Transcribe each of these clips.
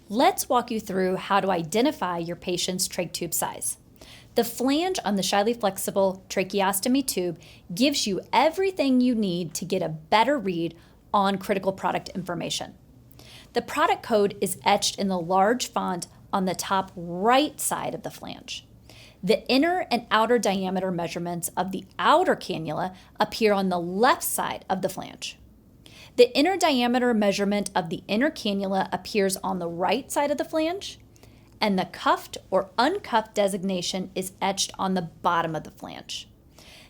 Let's walk you through how to identify your patient's trach tube size. The flange on the Shiley flexible tracheostomy tube gives you everything you need to get a better read on critical product information. The product code is etched in the large font on the top right side of the flange. The inner and outer diameter measurements of the outer cannula appear on the left side of the flange. The inner diameter measurement of the inner cannula appears on the right side of the flange, and the cuffed or uncuffed designation is etched on the bottom of the flange.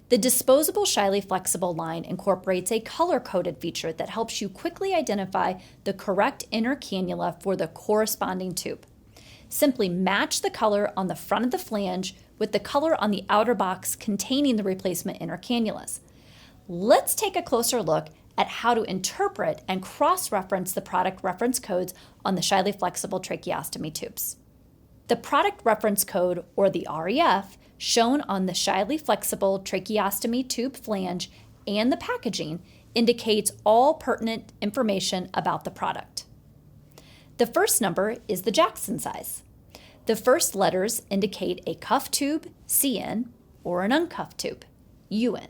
The disposable Shiley flexible line incorporates a color-coded feature that helps you quickly identify the correct inner cannula for the corresponding tube. Simply match the color on the front of the flange with the color on the outer box containing the replacement inner cannulas. Let's take a closer look at how to interpret and cross-reference the product reference codes on the Shiley flexible tracheostomy tubes. The product reference code, or the REF, shown on the Shiley flexible tracheostomy tube flange and the packaging indicates all pertinent information about the product. The first number is the Jackson size. The first letters indicate a cuff tube, CN, or an uncuffed tube, UN.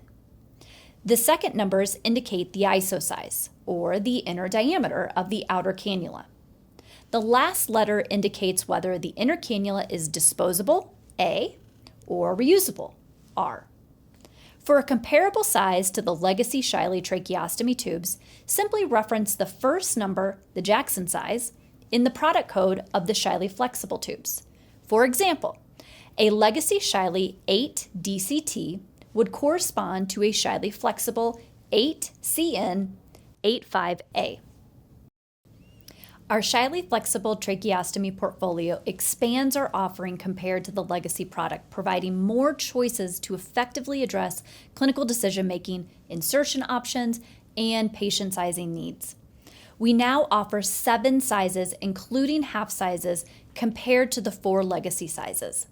The second numbers indicate the ISO size, or the inner diameter of the outer cannula. The last letter indicates whether the inner cannula is disposable, A, or reusable, R. For a comparable size to the legacy Shiley tracheostomy tubes, simply reference the first number, the Jackson size, in the product code of the Shiley flexible tubes. For example, a legacy Shiley 8 DCT would correspond to a Shiley flexible 8CN85A. Our Shiley flexible tracheostomy portfolio expands our offering compared to the legacy product, providing more choices to effectively address clinical decision-making, insertion options, and patient sizing needs. We now offer 7 sizes, including half sizes, compared to the 4 legacy sizes.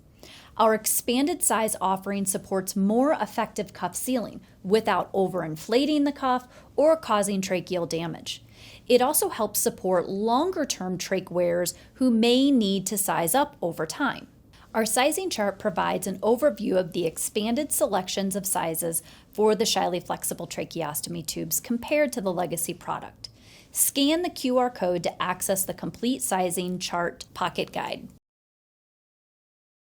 Our expanded size offering supports more effective cuff sealing without overinflating the cuff or causing tracheal damage. It also helps support longer-term trach wearers who may need to size up over time. Our sizing chart provides an overview of the expanded selections of sizes for the Shiley flexible tracheostomy tubes compared to the legacy product. Scan the QR code to access the complete sizing chart pocket guide.